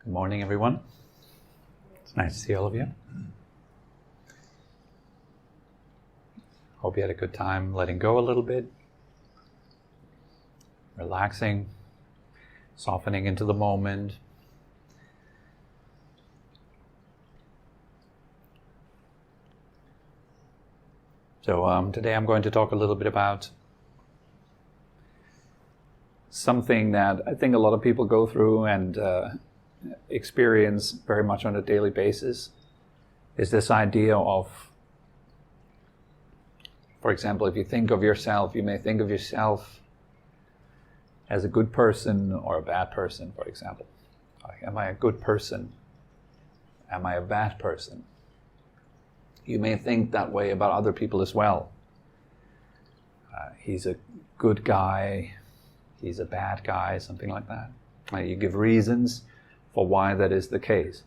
Good morning, everyone. It's nice to see all of you. Hope you had a good time letting go a little bit, relaxing, softening into the moment. So today I'm going to talk a little bit about something that I think a lot of people go through and experience very much on a daily basis, is this idea of, for example, if you think of yourself, you may think of yourself as a good person or a bad person, for example. Am I a good person? Am I a bad person? You may think that way about other people as well. He's a good guy, he's a bad guy, something like that. You give reasons for why that is the case.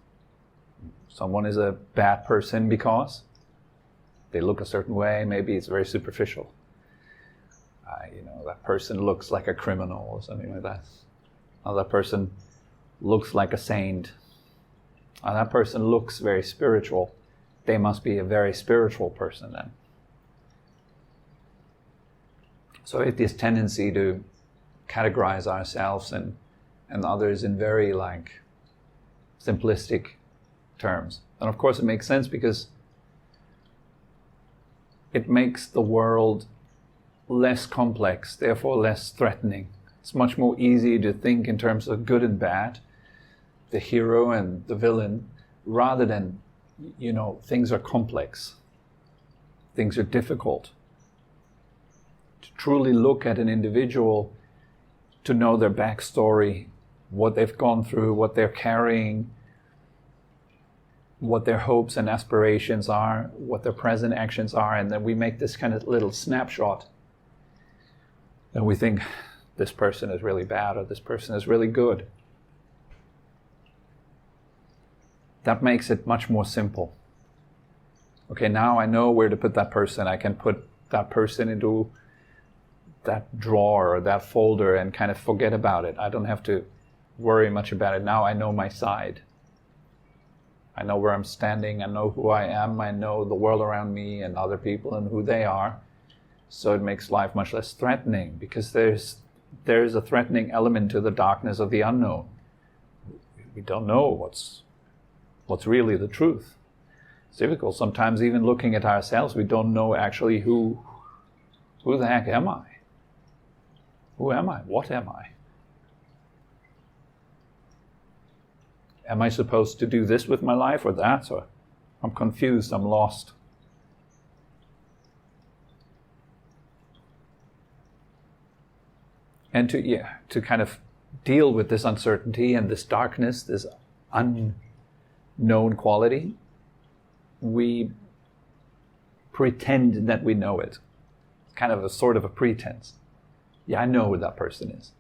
Someone is a bad person because they look a certain way, maybe it's very superficial. That person looks like a criminal or something like that. Another person looks like a saint. That person looks very spiritual. They must be a very spiritual person then. So it's this tendency to categorize ourselves and others in very simplistic terms. And of course it makes sense because it makes the world less complex, therefore less threatening. It's much more easy to think in terms of good and bad, the hero and the villain, rather than, things are complex. Things are difficult. To truly look at an individual, to know their backstory, what they've gone through, what they're carrying, what their hopes and aspirations are, what their present actions are, and then we make this kind of little snapshot. And we think, this person is really bad or this person is really good. That makes it much more simple. Okay, now I know where to put that person. I can put that person into that drawer or that folder and kind of forget about it. I don't have to worry much about it. Now I know my side. I know where I'm standing. I know who I am. I know the world around me and other people and who they are. So it makes life much less threatening because there's a threatening element to the darkness of the unknown. We don't know what's really the truth. It's difficult. Sometimes even looking at ourselves, we don't know actually who the heck am I? Who am I? What am I? Am I supposed to do this with my life or that? Or I'm confused, I'm lost. And to kind of deal with this uncertainty and this darkness, this unknown quality, we pretend that we know it. It's kind of a sort of a pretense. Yeah, I know who that person is.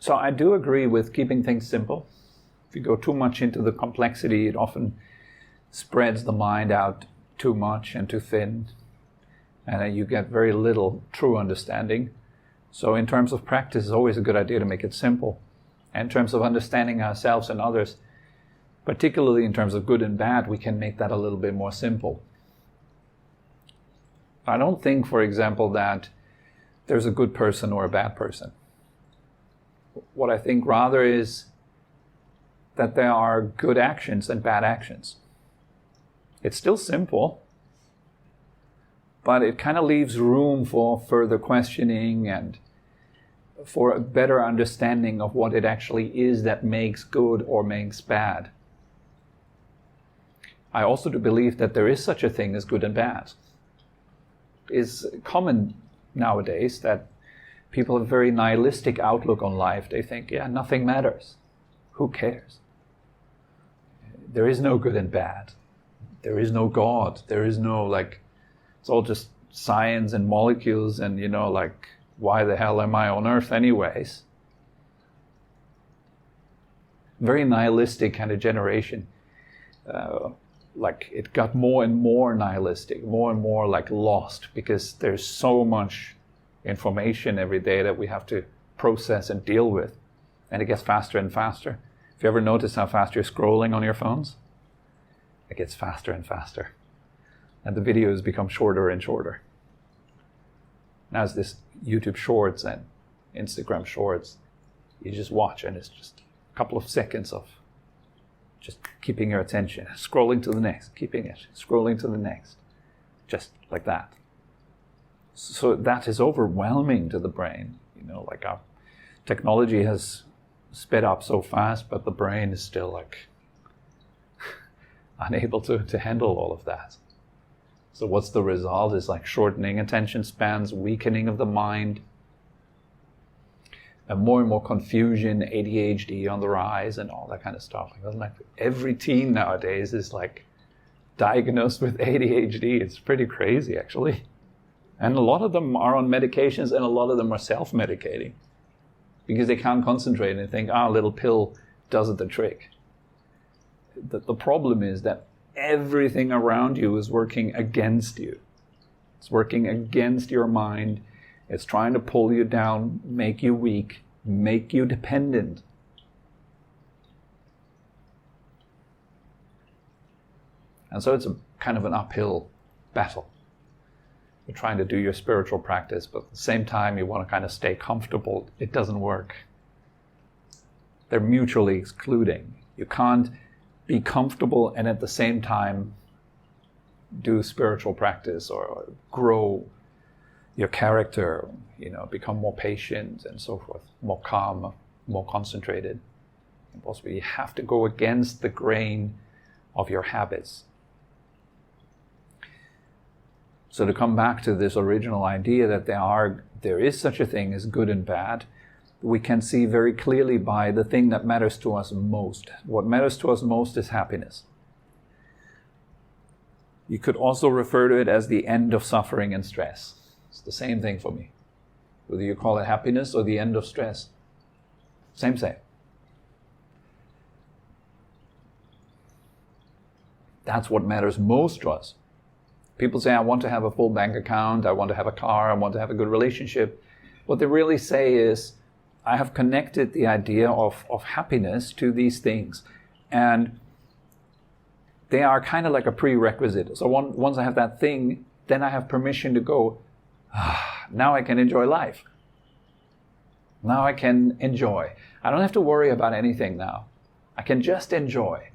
So I do agree with keeping things simple. If you go too much into the complexity, it often spreads the mind out too much and too thin, and you get very little true understanding. So in terms of practice, it's always a good idea to make it simple. And in terms of understanding ourselves and others, particularly in terms of good and bad, we can make that a little bit more simple. I don't think, for example, that there's a good person or a bad person. What I think rather is that there are good actions and bad actions. It's still simple, but it kind of leaves room for further questioning and for a better understanding of what it actually is that makes good or makes bad. I also do believe that there is such a thing as good and bad. It's common nowadays that people have a very nihilistic outlook on life. They think, nothing matters. Who cares? There is no good and bad. There is no God. There is no, it's all just science and molecules and, why the hell am I on Earth anyways? Very nihilistic kind of generation. It got more and more nihilistic, more and more lost, because there's so much information every day that we have to process and deal with. And it gets faster and faster. If you ever notice how fast you're scrolling on your phones, it gets faster and faster. And the videos become shorter and shorter. Now it's this YouTube Shorts and Instagram Shorts. You just watch and it's just a couple of seconds of just keeping your attention, scrolling to the next, keeping it, scrolling to the next, just like that. So that is overwhelming to the brain. You know, like our technology has sped up so fast, but the brain is still like unable to handle all of that. So what's the result? Is like shortening attention spans, weakening of the mind, and more confusion, ADHD on the rise, and all that kind of stuff. Like every teen nowadays is like diagnosed with ADHD. It's pretty crazy, actually. And a lot of them are on medications, and a lot of them are self-medicating because they can't concentrate and think, a little pill does the trick. The problem is that everything around you is working against you. It's working against your mind. It's trying to pull you down, make you weak, make you dependent. And so it's a kind of an uphill battle. You're trying to do your spiritual practice, but at the same time you want to kind of stay comfortable. It doesn't work. They're mutually excluding. You can't be comfortable and at the same time do spiritual practice or grow your character, become more patient and so forth, more calm, more concentrated. And possibly you have to go against the grain of your habits. So to come back to this original idea that there is such a thing as good and bad, we can see very clearly by the thing that matters to us most. What matters to us most is happiness. You could also refer to it as the end of suffering and stress. It's the same thing for me. Whether you call it happiness or the end of stress. Same. That's what matters most to us. People say, I want to have a full bank account, I want to have a car, I want to have a good relationship. What they really say is, I have connected the idea of happiness to these things. And they are kind of like a prerequisite. So once I have that thing, then I have permission to go, now I can enjoy life. Now I can enjoy. I don't have to worry about anything now. I can just enjoy.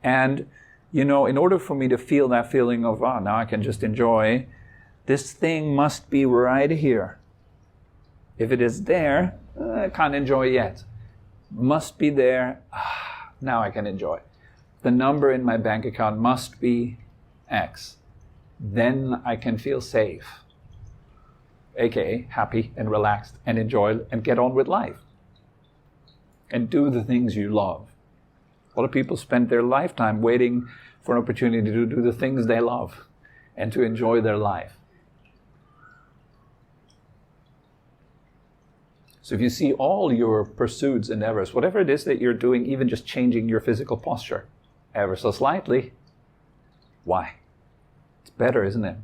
And, in order for me to feel that feeling of, now I can just enjoy, this thing must be right here. If it is there, I can't enjoy yet. Must be there, now I can enjoy. The number in my bank account must be X. Then I can feel safe. AKA happy and relaxed and enjoy and get on with life. And do the things you love. A lot of people spend their lifetime waiting for an opportunity to do the things they love and to enjoy their life. So if you see all your pursuits, endeavors, whatever it is that you're doing, even just changing your physical posture ever so slightly, why? It's better, isn't it?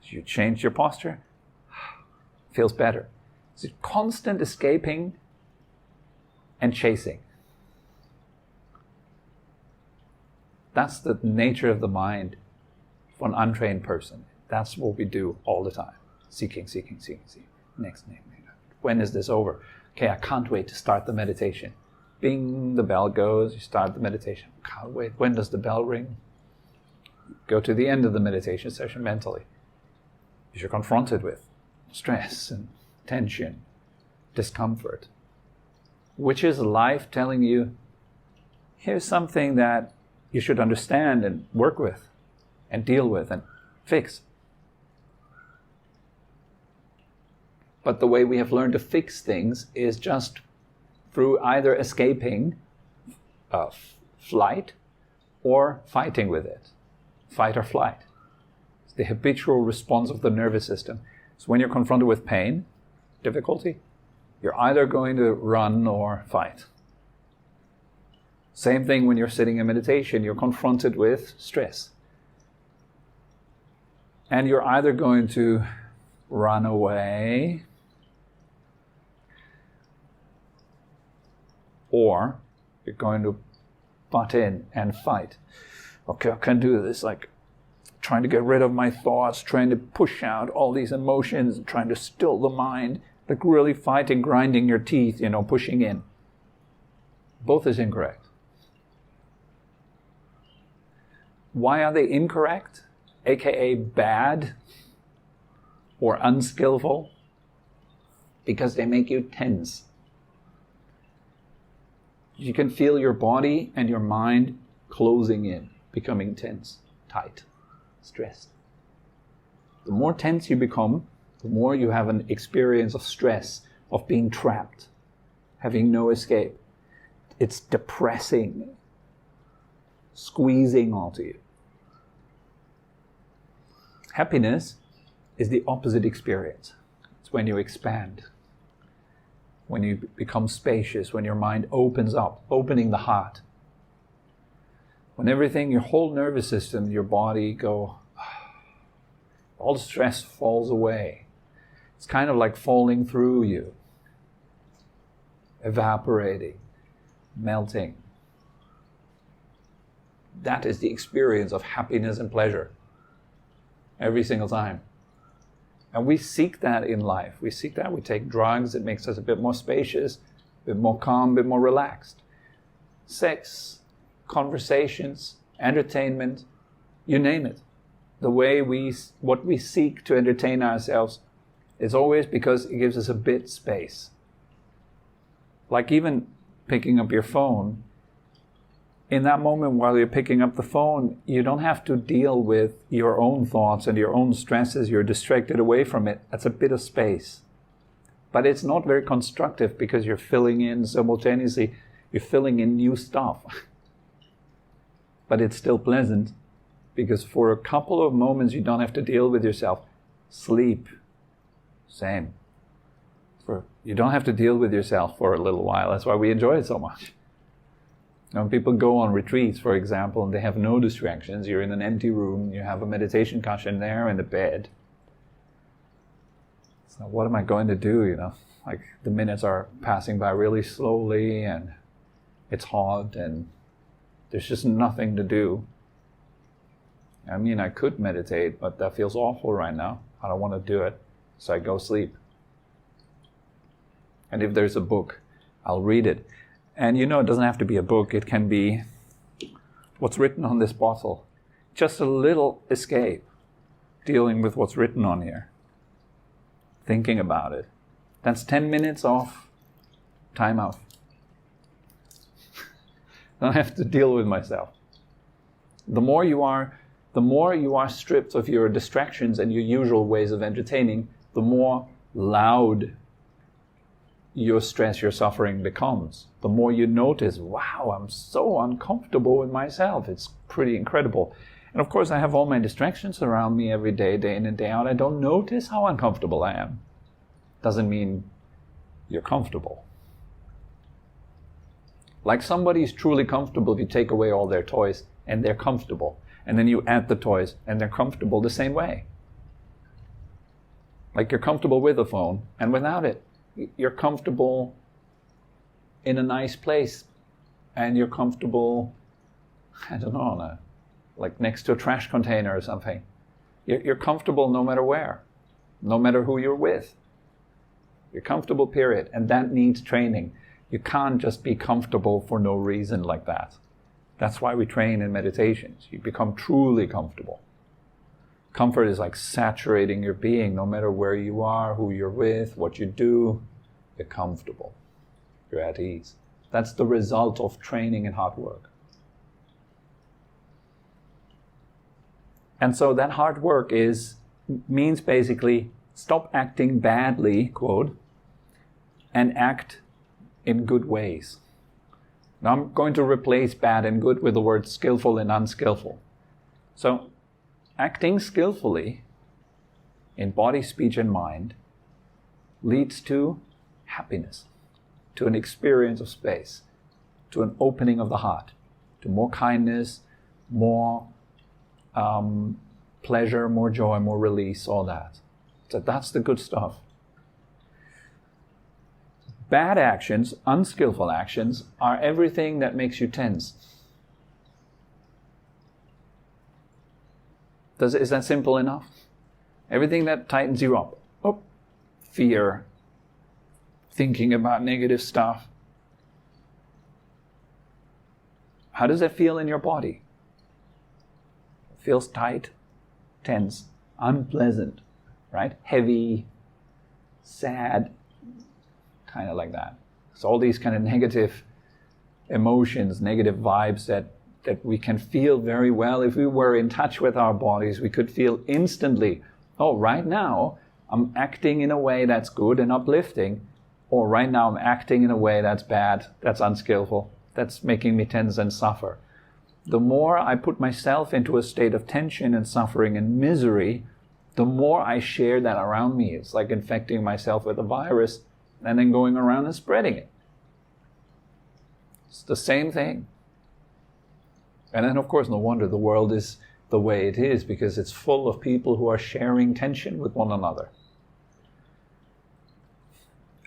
So you change your posture, feels better. It's constant escaping and chasing. That's the nature of the mind for an untrained person. That's what we do all the time. Seeking. Next. When is this over? Okay, I can't wait to start the meditation. Bing, the bell goes, you start the meditation. Can't wait. When does the bell ring? Go to the end of the meditation session mentally. You're confronted with stress and tension, discomfort. Which is life telling you, here's something that you should understand and work with and deal with and fix. But the way we have learned to fix things is just through either escaping flight or fighting with it. Fight or flight. It's the habitual response of the nervous system. So when you're confronted with pain, difficulty, you're either going to run or fight. Same thing when you're sitting in meditation, you're confronted with stress. And you're either going to run away, or you're going to butt in and fight. Okay, I can do this, like trying to get rid of my thoughts, trying to push out all these emotions, trying to still the mind, like really fighting, grinding your teeth, pushing in. Both is incorrect. Why are they incorrect? AKA bad or unskillful? Because they make you tense. You can feel your body and your mind closing in, becoming tense, tight, stressed. The more tense you become, the more you have an experience of stress, of being trapped, having no escape. It's depressing, squeezing onto you. Happiness is the opposite experience. It's when you expand, when you become spacious, when your mind opens up, opening the heart. When everything, your whole nervous system, your body go, all the stress falls away. It's kind of like falling through you, evaporating, melting. That is the experience of happiness and pleasure every single time. And we seek that in life. We seek that. We take drugs. It makes us a bit more spacious, a bit more calm, a bit more relaxed. Sex, conversations, entertainment, you name it. The way what we seek to entertain ourselves is always because it gives us a bit space. Like even picking up your phone, in that moment while you're picking up the phone, you don't have to deal with your own thoughts and your own stresses. You're distracted away from it. That's a bit of space. But it's not very constructive because you're filling in simultaneously, you're filling in new stuff. But it's still pleasant because for a couple of moments you don't have to deal with yourself. Sleep, same. You don't have to deal with yourself for a little while. That's why we enjoy it so much. When people go on retreats, for example, and they have no distractions, you're in an empty room, you have a meditation cushion there and a bed. So what am I going to do, Like the minutes are passing by really slowly and it's hot and there's just nothing to do. I mean, I could meditate, but that feels awful right now. I don't want to do it, so I go sleep. And if there's a book, I'll read it. And it doesn't have to be a book. It can be what's written on this bottle. Just a little escape, dealing with what's written on here. Thinking about it. That's 10 minutes off, time out. I don't have to deal with myself. The more you are stripped of your distractions and your usual ways of entertaining, the more loud your stress, your suffering becomes. The more you notice, wow, I'm so uncomfortable with myself. It's pretty incredible. And of course, I have all my distractions around me every day, day in and day out. I don't notice how uncomfortable I am. Doesn't mean you're comfortable. Like somebody's truly comfortable if you take away all their toys and they're comfortable. And then you add the toys and they're comfortable the same way. Like you're comfortable with a phone and without it. You're comfortable in a nice place and you're comfortable, I don't know, like next to a trash container or something. You're comfortable no matter where, no matter who you're with. You're comfortable, period. And that needs training. You can't just be comfortable for no reason like that. That's why we train in meditations. You become truly comfortable. Comfort is like saturating your being, no matter where you are, who you're with, what you do, you're comfortable. You're at ease. That's the result of training and hard work. And so that hard work means basically stop acting badly, quote, and act in good ways. Now I'm going to replace bad and good with the words skillful and unskillful. So acting skillfully in body, speech, and mind leads to happiness, to an experience of space, to an opening of the heart, to more kindness, more pleasure, more joy, more release, all that. So that's the good stuff. Bad actions, unskillful actions, are everything that makes you tense. Is that simple enough? Everything that tightens you up. Oh, fear, thinking about negative stuff. How does it feel in your body? It feels tight, tense, unpleasant, right? Heavy, sad, kind of like that. So all these kind of negative emotions, negative vibes that we can feel very well. If we were in touch with our bodies, we could feel instantly, oh, right now I'm acting in a way that's good and uplifting, or right now I'm acting in a way that's bad, that's unskillful, that's making me tense and suffer. The more I put myself into a state of tension and suffering and misery, the more I share that around me. It's like infecting myself with a virus and then going around and spreading it. It's the same thing. And then, of course, no wonder the world is the way it is, because it's full of people who are sharing tension with one another.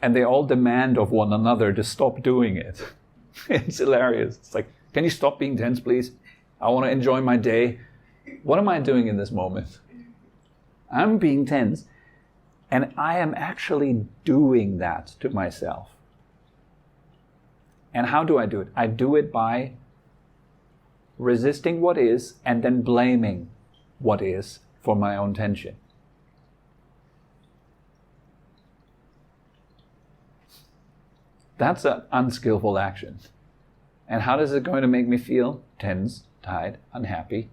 And they all demand of one another to stop doing it. It's hilarious. It's like, can you stop being tense, please? I want to enjoy my day. What am I doing in this moment? I'm being tense, and I am actually doing that to myself. And how do I do it? I do it by resisting what is and then blaming what is for my own tension. That's an unskillful action. And how is it going to make me feel? Tense, tight, unhappy.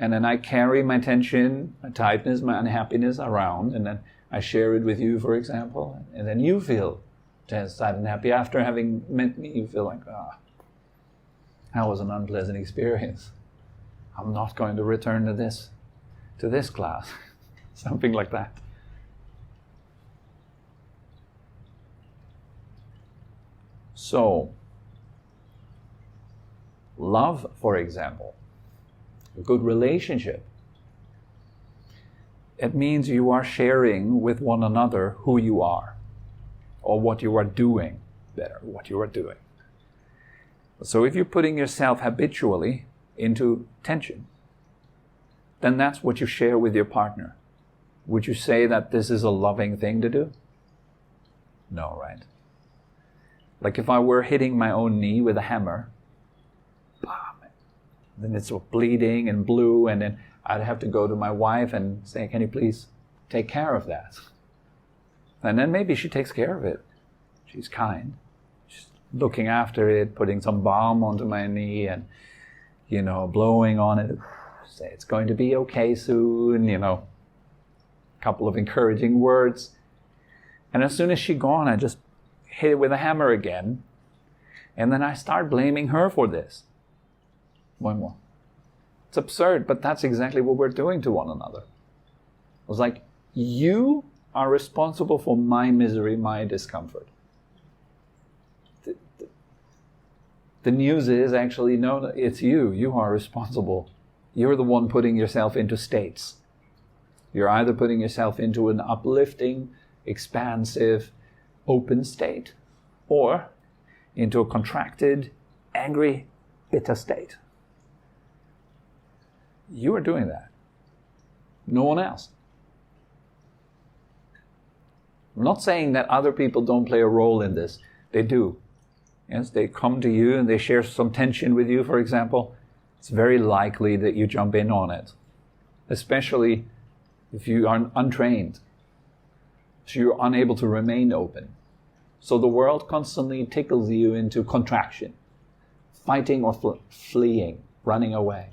And then I carry my tension, my tightness, my unhappiness around, and then I share it with you, for example, and then you feel tense, tight, and happy. After having met me, you feel like, that was an unpleasant experience. I'm not going to return to this class. Something like that. So, love, for example, a good relationship, it means you are sharing with one another who you are, or what you are doing, better, what you are doing. So if you're putting yourself habitually into tension, then that's what you share with your partner. Would you say that this is a loving thing to do? No, right? Like if I were hitting my own knee with a hammer, bam, then it's bleeding and blue, and then I'd have to go to my wife and say, can you please take care of that? And then maybe she takes care of it. She's kind. She's looking after it, putting some balm onto my knee and, blowing on it. Say, it's going to be okay soon, a couple of encouraging words. And as soon as she's gone, I just hit it with a hammer again, and then I start blaming her for this. One more. It's absurd, but that's exactly what we're doing to one another. It's like, you are responsible for my misery, my discomfort. The news is actually, no, it's you. You are responsible. You're the one putting yourself into states. You're either putting yourself into an uplifting, expansive, open state, or into a contracted, angry, bitter state. You are doing that. No one else. I'm not saying that other people don't play a role in this. They do. Yes, they come to you and they share some tension with you, for example. It's very likely that you jump in on it, especially if you are untrained. So you're unable to remain open. So the world constantly tickles you into contraction, fighting or fleeing, running away.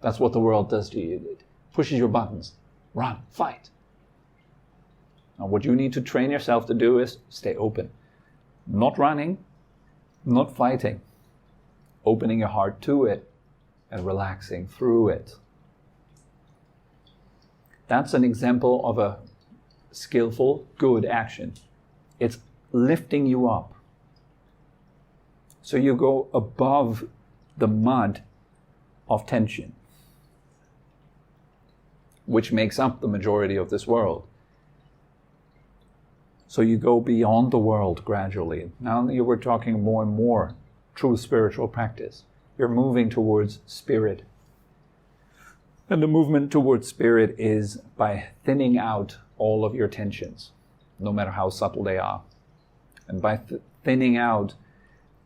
That's what the world does to you. It pushes your buttons. Run, fight. Now what you need to train yourself to do is stay open. Not running, not fighting. Opening your heart to it and relaxing through it. That's an example of a skillful, good action. It's lifting you up. So you go above the mud of tension. which makes up the majority of this world. So you go beyond the world gradually. Now you were talking more and more true spiritual practice. You're moving towards spirit. And the movement towards spirit is by thinning out all of your tensions, no matter how subtle they are. And by thinning out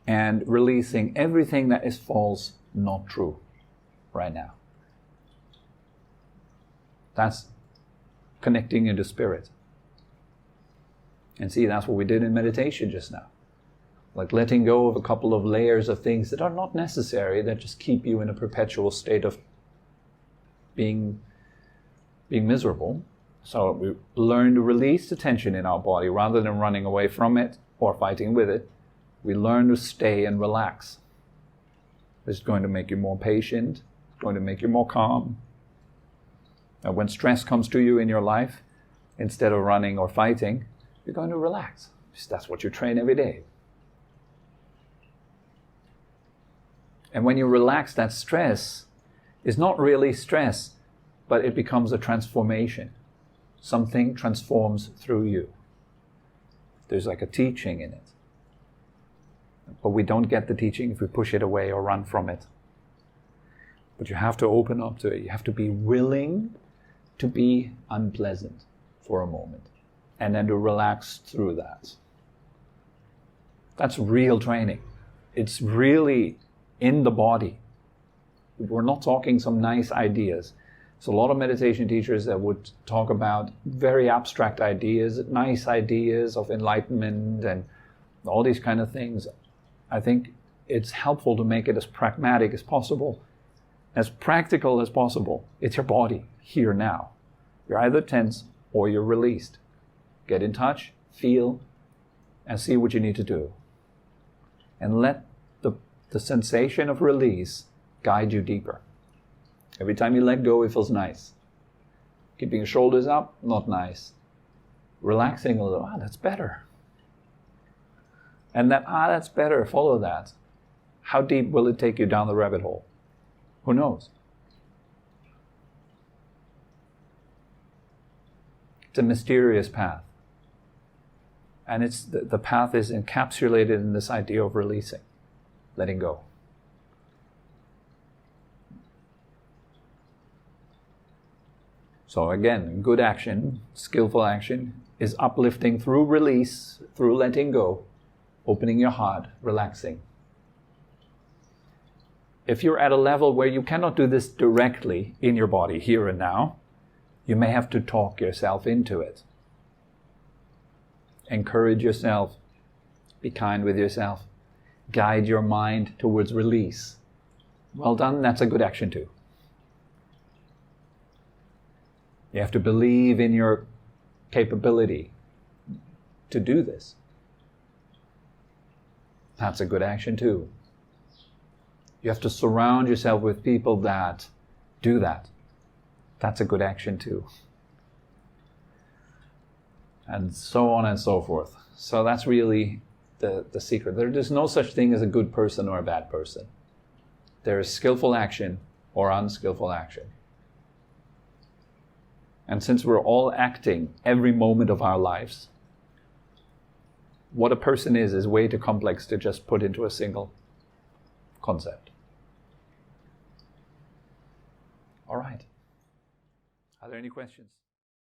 and releasing everything that is false, not true, right now. That's connecting into spirit. And see, that's what we did in meditation just now. Like letting go of a couple of layers of things that are not necessary, that just keep you in a perpetual state of being miserable. So we learn to release the tension in our body rather than running away from it or fighting with it. We learn to stay and relax. It's going to make you more patient. It's going to make you more calm. And when stress comes to you in your life, instead of running or fighting, you're going to relax. That's what you train every day. And when you relax, that stress is not really stress, but it becomes a transformation. Something transforms through you. There's like a teaching in it. But we don't get the teaching if we push it away or run from it. But you have to open up to it. You have to be willing to be unpleasant for a moment. And then to relax through that. That's real training. It's really in the body. We're not talking some nice ideas. So a lot of meditation teachers that would talk about very abstract ideas, nice ideas of enlightenment and all these kind of things. I think it's helpful to make it as pragmatic as possible, as practical as possible. It's your body, here now. You're either tense or you're released. Get in touch, feel, and see what you need to do. And let the sensation of release guide you deeper. Every time you let go, it feels nice. Keeping your shoulders up, not nice. Relaxing a little, that's better. And that, that's better, follow that. How deep will it take you down the rabbit hole? Who knows? It's a mysterious path. And it's the path is encapsulated in this idea of releasing, letting go. So again, good action, skillful action, is uplifting through release, through letting go, opening your heart, relaxing. If you're at a level where you cannot do this directly in your body, here and now, you may have to talk yourself into it. Encourage yourself. Be kind with yourself. Guide your mind towards release. Well done, that's a good action too. You have to believe in your capability to do this. That's a good action too. You have to surround yourself with people that do that. That's a good action too. And so on and so forth. So that's really the secret. There's no such thing as a good person or a bad person. There is skillful action or unskillful action. And since we're all acting every moment of our lives, what a person is way too complex to just put into a single concept. All right. Are there any questions?